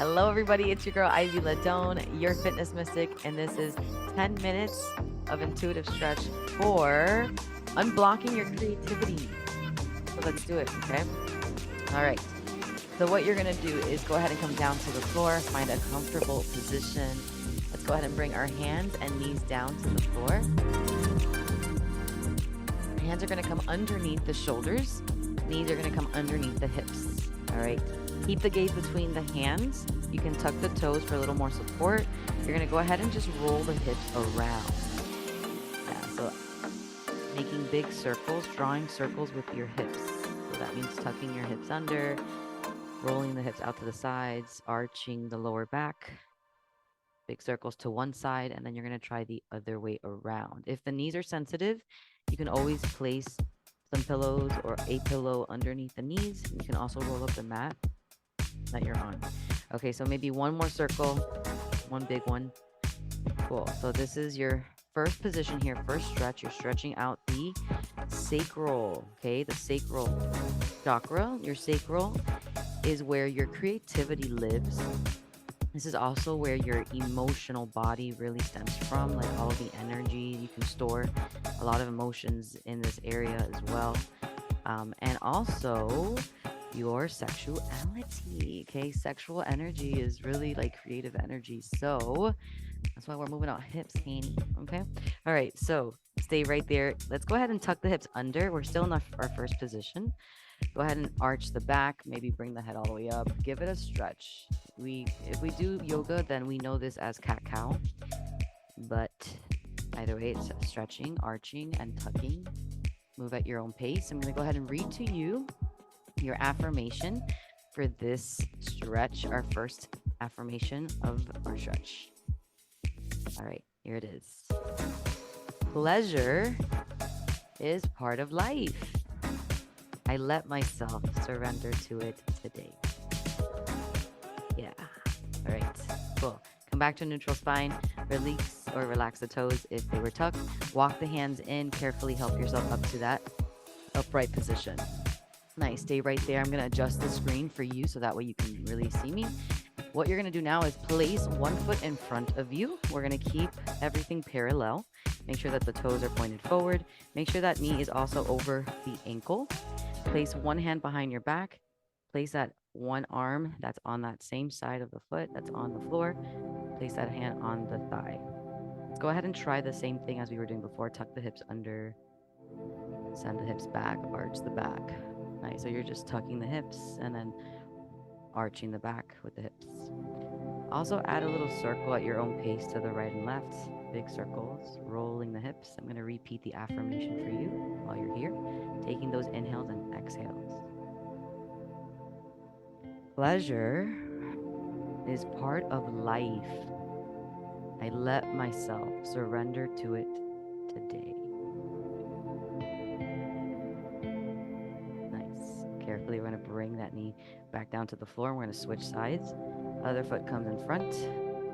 Hello, everybody. It's your girl, Ivy Ladone, your fitness mystic, and this is 10 minutes of intuitive stretch for unblocking your creativity. So let's do it, okay? All right. So what you're going to do is go ahead and come down to the floor, find a comfortable position. Let's go ahead and bring our hands and knees down to the floor. Hands are going to come underneath the shoulders. Knees are going to come underneath the hips. All right. Keep the gaze between the hands. You can tuck the toes for a little more support. You're going to go ahead and just roll the hips around. Yeah, so making big circles, drawing circles with your hips. So that means tucking your hips under, rolling the hips out to the sides, arching the lower back. Big circles to one side, and then you're going to try the other way around. If the knees are sensitive, you can always place some pillows or a pillow underneath the knees. You can also roll up the mat that you're on. Okay, so maybe one more circle, one big one. Cool. So this is your first position here, first stretch. You're stretching out the sacral, okay? The sacral chakra. Your sacral is where your creativity lives. This is also where your emotional body really stems from, like all of the energy. You can store a lot of emotions in this area as well. And also your sexuality, okay? Sexual energy is really like creative energy. So that's why we're moving our hips, Haney, okay? All right, so stay right there. Let's go ahead and tuck the hips under. We're still in our first position. Go ahead and arch the back, maybe bring the head all the way up. Give it a stretch. If we do yoga, then we know this as cat-cow. But either way, it's stretching, arching, and tucking. Move at your own pace. I'm going to go ahead and read to you your affirmation for this stretch, our first affirmation of our stretch. All right, here it is. Pleasure is part of life. I let myself surrender to it today. Yeah. All right. Cool. Come back to neutral spine. Release or relax the toes if they were tucked. Walk the hands in. Carefully help yourself up to that upright position. Nice. Stay right there. I'm going to adjust the screen for you so that way you can really see me. What you're going to do now is place one foot in front of you. We're going to keep everything parallel. Make sure that the toes are pointed forward. Make sure that knee is also over the ankle. Place one hand behind your back. Place that one arm that's on that same side of the foot that's on the floor. Place that hand on the thigh. Let's go ahead and try the same thing as we were doing before. Tuck the hips under. Send the hips back. Arch the back. Nice. So you're just tucking the hips and then arching the back with the hips. Also add a little circle at your own pace to the right and left. Big circles, rolling the hips. I'm going to repeat the affirmation for you while you're here. Taking those inhales and exhales. Pleasure is part of life. I let myself surrender to it today. Nice. Carefully, we're going to bring that knee back down to the floor. We're going to switch sides. Other foot comes in front.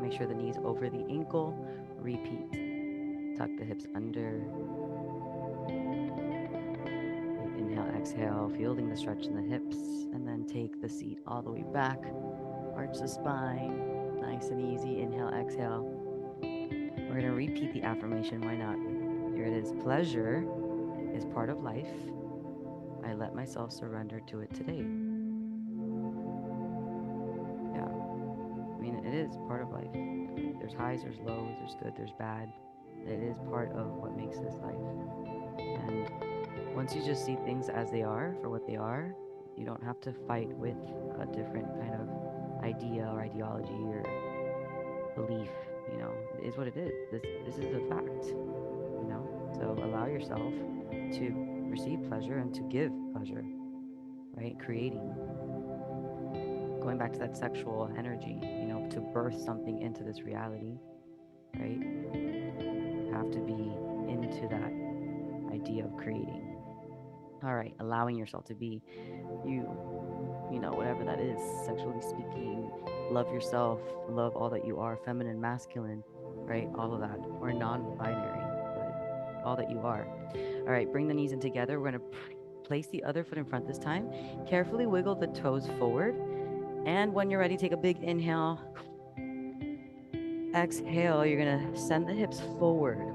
Make sure the knee's over the ankle. Repeat. Tuck the hips under. Inhale, exhale, fielding the stretch in the hips. And then take the seat all the way back. Arch the spine. Nice and easy. Inhale, exhale. We're going to repeat the affirmation. Why not? Here it is. Pleasure is part of life. I let myself surrender to it today. Yeah. I mean, it is part of life. There's highs, there's lows, there's good, there's bad. It is part of what makes this life. And once you just see things as they are, for what they are, you don't have to fight with a different kind of idea or ideology or belief. You know, it is what it is. This is a fact. You know, so allow yourself to receive pleasure and to give pleasure, right? Creating, going back to that sexual energy, you know, to birth something into this reality, right? You have to be into that idea of creating. All right, allowing yourself to be you know, whatever that is, sexually speaking. Love yourself, love all that you are, feminine, masculine, right? All of that, or non-binary, but all that you are. All right, bring the knees in together. We're going to place the other foot in front this time. Carefully wiggle the toes forward And when you're ready, take a big inhale. Exhale, you're going to send the hips forward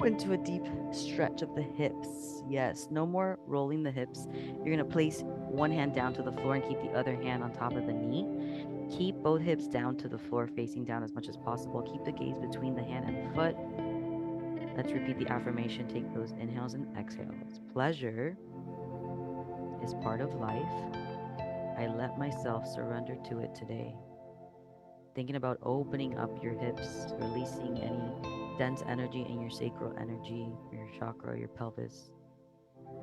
into a deep stretch of the hips. Yes, no more rolling the hips. You're going to place one hand down to the floor and keep the other hand on top of the knee. Keep both hips down to the floor, facing down as much as possible. Keep the gaze between the hand and the foot. Let's repeat the affirmation. Take those inhales and exhales. Pleasure is part of life. I let myself surrender to it today. Thinking about opening up your hips, releasing any dense energy in your sacral energy, your chakra, your pelvis,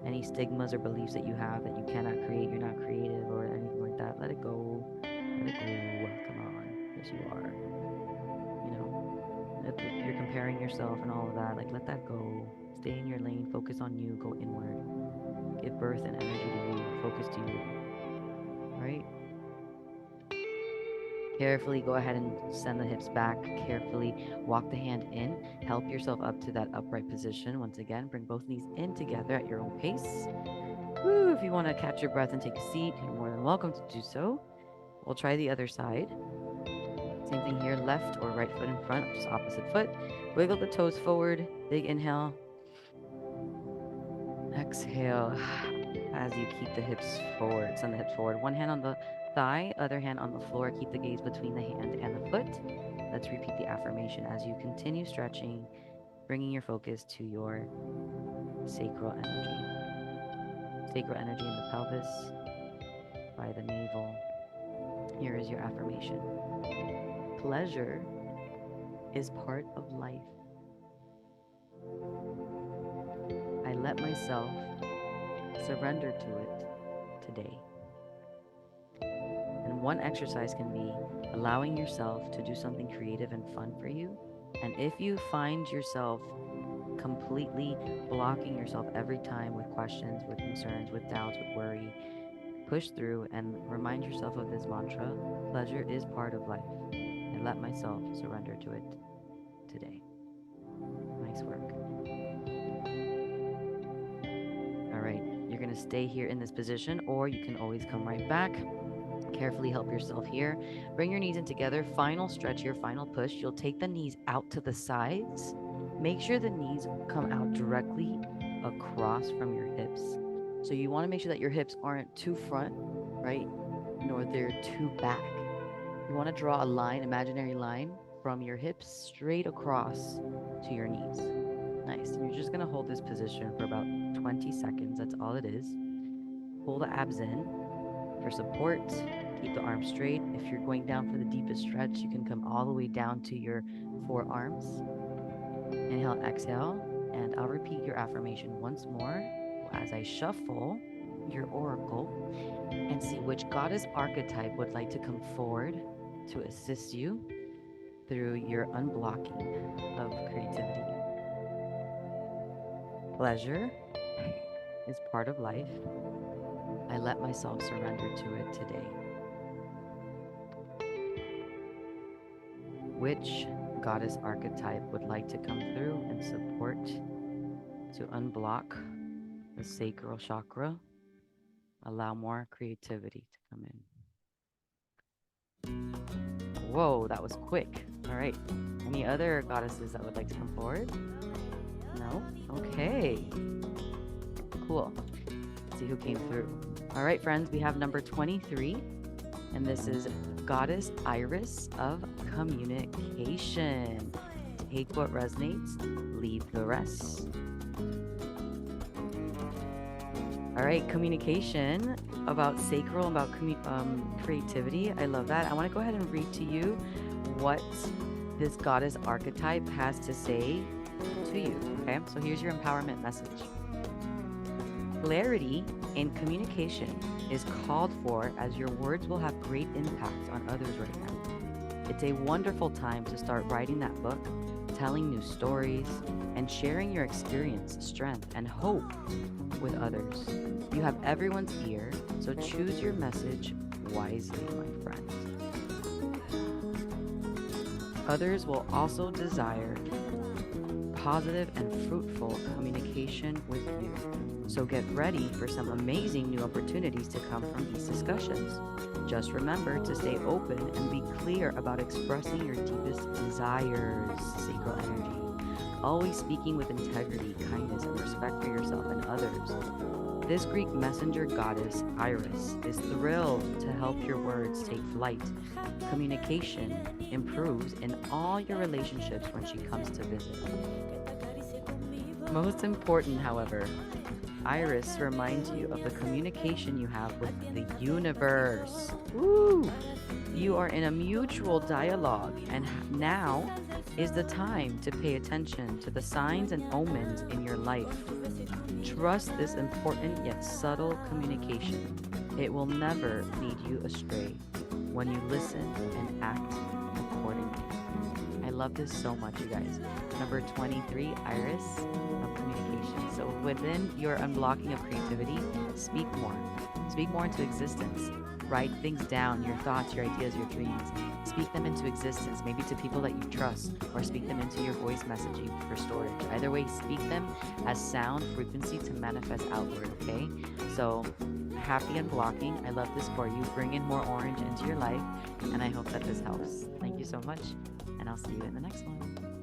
any stigmas or beliefs that you have that you cannot create, you're not creative or anything like that. Let it go. Let it go. Come on. Yes, you are. You know, if you're comparing yourself and all of that, like let that go. Stay in your lane. Focus on you. Go inward. Give birth and energy to you. Focus to you. All right? Carefully go ahead and send the hips back. Carefully walk the hand in. Help yourself up to that upright position. Once again, bring both knees in together at your own pace. Woo, if you want to catch your breath and take a seat, you're more than welcome to do so. We'll try the other side. Same thing here, left or right foot in front, just opposite foot. Wiggle the toes forward. Big inhale. Exhale as you keep the hips forward. Send the hips forward. One hand on the thigh, other hand on the floor. Keep the gaze between the hand and the foot. Let's repeat the affirmation as you continue stretching, bringing your focus to your sacral energy. Sacral energy in the pelvis, by the navel. Here is your affirmation. Pleasure is part of life. I let myself surrender to it today. And one exercise can be allowing yourself to do something creative and fun for you. And if you find yourself completely blocking yourself every time with questions, with concerns, with doubts, with worry, push through and remind yourself of this mantra. Pleasure is part of life. I let myself surrender to it today. Nice work. All right, you're going to stay here in this position, or you can always come right back. Carefully help yourself here. Bring your knees in together. Final stretch here, final push. You'll take the knees out to the sides. Make sure the knees come out directly across from your hips. So you want to make sure that your hips aren't too front, right? Nor they're too back. You want to draw a line, imaginary line, from your hips straight across to your knees. Nice. And you're just going to hold this position for about 20 seconds. That's all it is. Pull the abs in for support. Keep the arms straight. If you're going down for the deepest stretch, you can come all the way down to your forearms. Inhale, exhale, and I'll repeat your affirmation once more as I shuffle your oracle and see which goddess archetype would like to come forward to assist you through your unblocking of creativity. Pleasure is part of life. I let myself surrender to it today. Which goddess archetype would like to come through and support to unblock the sacral chakra? Allow more creativity to come in. Whoa, that was quick. All right. Any other goddesses that would like to come forward? No? Okay. Cool. Let's see who came through. All right, friends, we have number 23, and this is Goddess Iris of Communication. Take what resonates, leave the rest. All right, communication, about sacral, about creativity. I love that. I want to go ahead and read to you what this goddess archetype has to say to you. Okay, so here's your empowerment message. Clarity in communication is called for, as your words will have great impact on others right now. It's a wonderful time to start writing that book, telling new stories, and sharing your experience, strength, and hope with others. You have everyone's ear, so choose your message wisely, my friend. Others will also desire positive and fruitful communication with you. So get ready for some amazing new opportunities to come from these discussions. Just remember to stay open and be clear about expressing your deepest desires, sacral energy. Always speaking with integrity, kindness, and respect for yourself and others. This Greek messenger goddess, Iris, is thrilled to help your words take flight. Communication improves in all your relationships when she comes to visit. Most important, however, Iris reminds you of the communication you have with the universe. Woo! You are in a mutual dialogue, and now is the time to pay attention to the signs and omens in your life. Trust this important yet subtle communication. It will never lead you astray when you listen and act accordingly. I love this so much, you guys. Number 23, Iris of communication. So within your unblocking of creativity, speak more. Speak more into existence. Write things down, your thoughts, your ideas, your dreams. Speak them into existence, maybe to people that you trust, or speak them into your voice messaging for storage. Either way, speak them as sound frequency to manifest outward, okay? So happy unblocking. I love this for you. Bring in more orange into your life, and I hope that this helps. Thank you so much, and I'll see you in the next one.